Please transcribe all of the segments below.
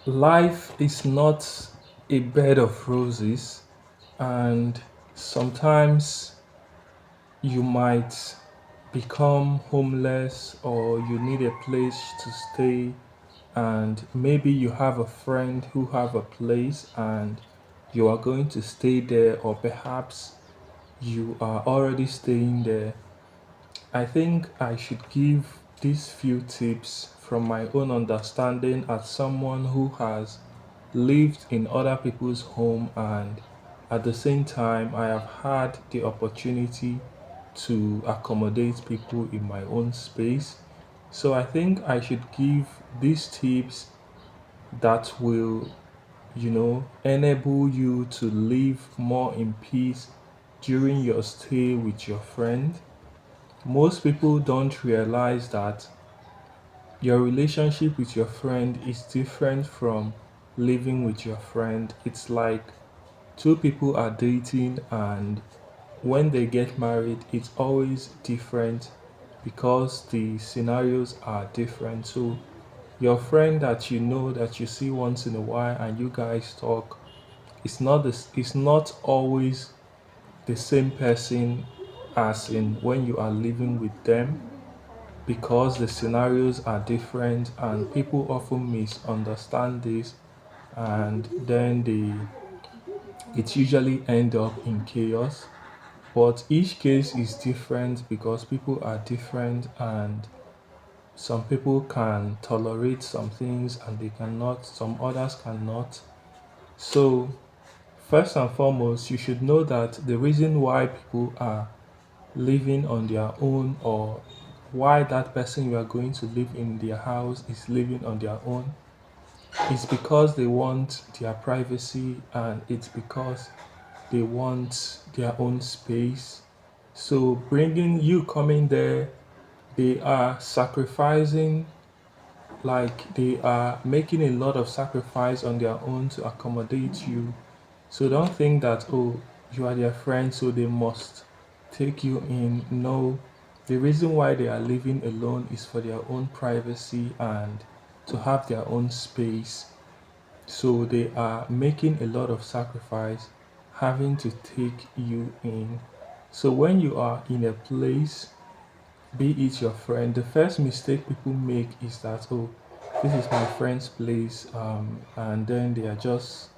Life is not a bed of roses, and sometimes you might become homeless or you need a place to stay, and maybe you have a friend who have a place and you are going to stay there, or perhaps you are already staying there. I think I should give these few tips from my own understanding as someone who has lived in other people's home, and at the same time I have had the opportunity to accommodate people in my own space. So I think I should give these tips that will, enable you to live more in peace during your stay with your friend. Most people don't realize that your relationship with your friend is different from living with your friend. It's like two people are dating, and when they get married, it's always different because the scenarios are different. So, your friend that you know that you see once in a while and you guys talk, it's not always the same person as in when you are living with them, because the scenarios are different and people often misunderstand this, and then it usually end up in chaos. But each case is different because people are different, and some people can tolerate some things and they cannot, some others cannot. So first and foremost, you should know that the reason why people are living on their own, or why that person you are going to live in their house is living on their own, is because they want their privacy, and it's because they want their own space. So bringing you coming there, they are sacrificing, like they are making a lot of sacrifice on their own to accommodate you. So don't think that, oh, you are their friend, so they must take you in. No, the reason why they are living alone is for their own privacy and to have their own space. So they are making a lot of sacrifice, having to take you in. So when you are in a place, be it your friend, the first mistake people make is that, oh, this is my friend's place, and then they are just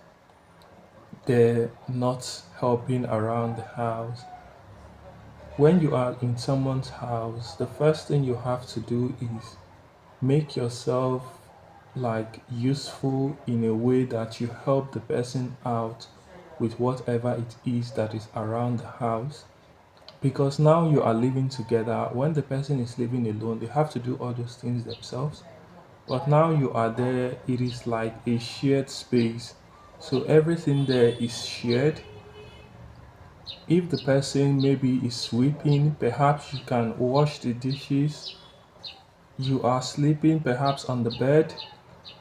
there, not helping around the house. When you are in someone's house, the first thing you have to do is make yourself like useful in a way that you help the person out with whatever it is that is around the house, because now you are living together. When the person is living alone, they have to do all those things themselves, but now you are there, it is like a shared space, so everything there is shared. If the person maybe is sweeping, perhaps you can wash the dishes. You are sleeping perhaps on the bed,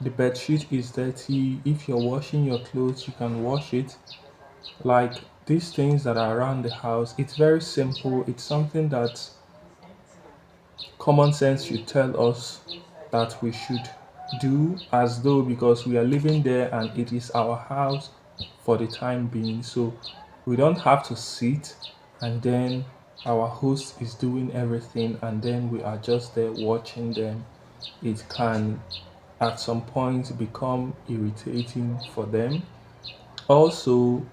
the bed sheet is dirty. If you're washing your clothes, you can wash it. Like these things that are around the house, it's very simple. It's something that common sense should tell us that we should do, as though because we are living there and it is our house for the time being. So we don't have to sit and then our host is doing everything and then we are just there watching them. It can at some point become irritating for them. Also,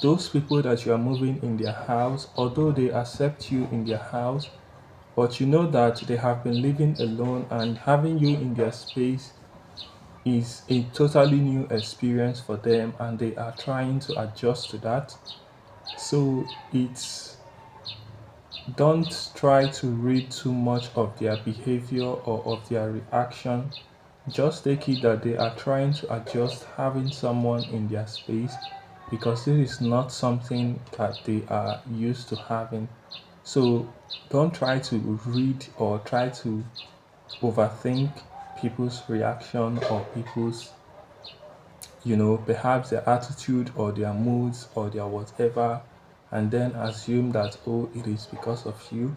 those people that you are moving in their house, although they accept you in their house, but you know that they have been living alone, and having you in their space is a totally new experience for them, and they are trying to adjust to that. So it's, don't try to read too much of their behavior or of their reaction. Just take it that they are trying to adjust having someone in their space, because this is not something that they are used to having. So don't try to read or try to overthink people's reaction or people's, perhaps their attitude or their moods or their whatever, and then assume that, oh, it is because of you.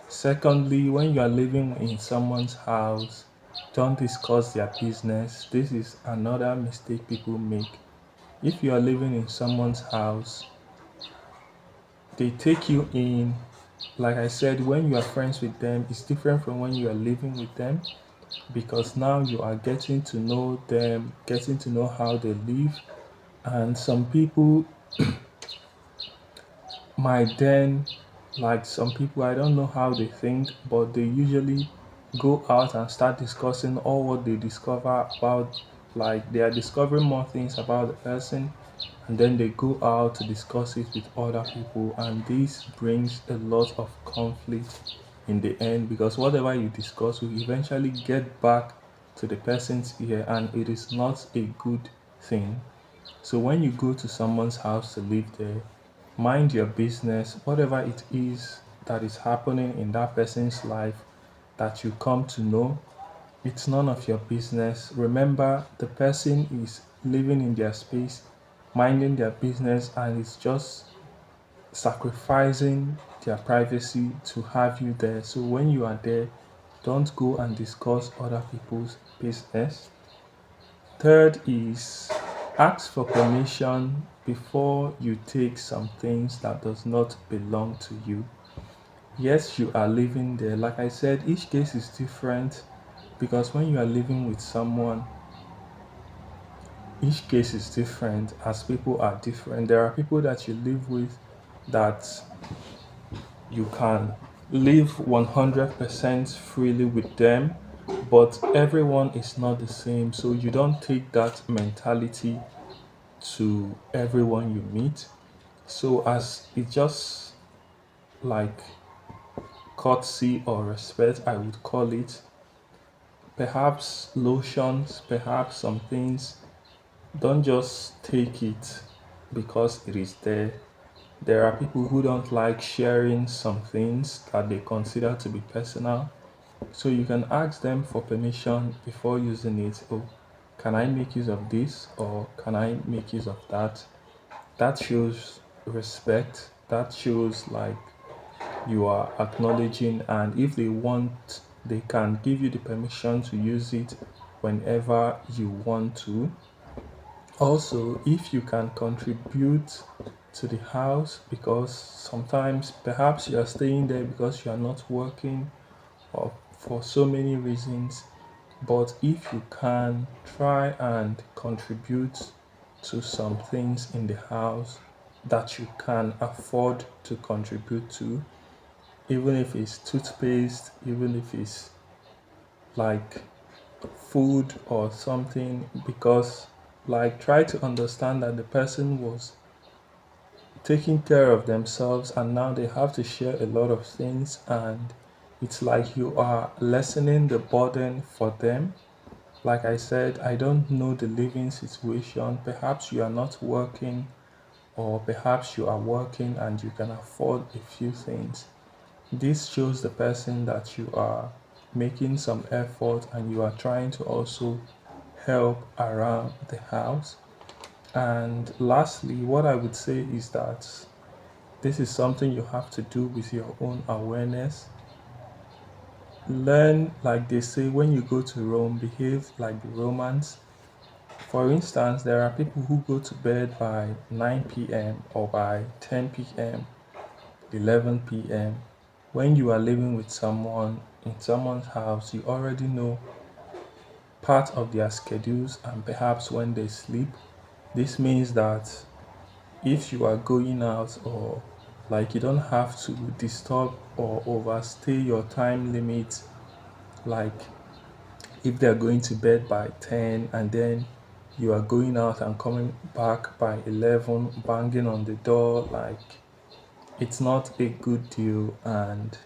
Secondly, when you are living in someone's house, Don't discuss their business. This is another mistake people make. If you are living in someone's house, they take you in. Like I said, when you are friends with them, it's different from when you are living with them, because now you are getting to know them, getting to know how they live. And some people might then, like some people, I don't know how they think, but they usually go out and start discussing all what they discover about, like they are discovering more things about the person, and then they go out to discuss it with other people, and this brings a lot of conflict in the end, because whatever you discuss will eventually get back to the person's ear, and it is not a good thing. So when you go to someone's house to live there, mind your business. Whatever it is that is happening in that person's life that you come to know, it's none of your business. Remember, the person is living in their space, minding their business, and it's just sacrificing their privacy to have you there. So when you are there, don't go and discuss other people's business. Third is, ask for permission before you take some things that does not belong to you. Yes, you are living there. Like I said, each case is different, because when you are living with someone, each case is different as people are different. There are people that you live with that you can live 100% freely with them, but everyone is not the same. So you don't take that mentality to everyone you meet. So, as it just like courtesy or respect, I would call it, perhaps lotions, perhaps some things, don't just take it because it is there. There are people who don't like sharing some things that they consider to be personal. So you can ask them for permission before using it. Oh, can I make use of this, or can I make use of that? That shows respect. That shows like you are acknowledging, and if they want, they can give you the permission to use it whenever you want to. Also, if you can contribute to the house, because sometimes perhaps you are staying there because you are not working, or for so many reasons, but if you can try and contribute to some things in the house that you can afford to contribute to, even if it's toothpaste, even if it's like food or something, because like try to understand that the person was taking care of themselves and now they have to share a lot of things, and it's like you are lessening the burden for them. Like I said, I don't know the living situation. Perhaps you are not working, or perhaps you are working and you can afford a few things. This shows the person that you are making some effort and you are trying to also help around the house. And lastly, what I would say is that this is something you have to do with your own awareness. Learn, like they say, when you go to Rome, behave like the Romans. For instance, there are people who go to bed by 9 p.m. or by 10 p.m., 11 p.m. When you are living with someone in someone's house, you already know part of their schedules and perhaps when they sleep. This means that if you are going out, or like you don't have to disturb or overstay your time limit, like if they're going to bed by 10 and then you are going out and coming back by 11 banging on the door, like it's not a good deal. And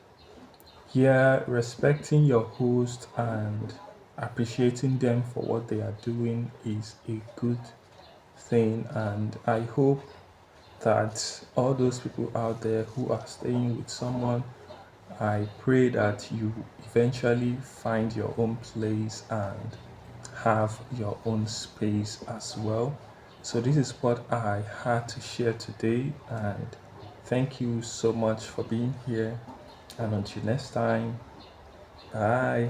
yeah, respecting your host and appreciating them for what they are doing is a good thing. And I hope that all those people out there who are staying with someone, I pray that you eventually find your own place and have your own space as well. So, this is what I had to share today, and thank you so much for being here. And until next time, bye.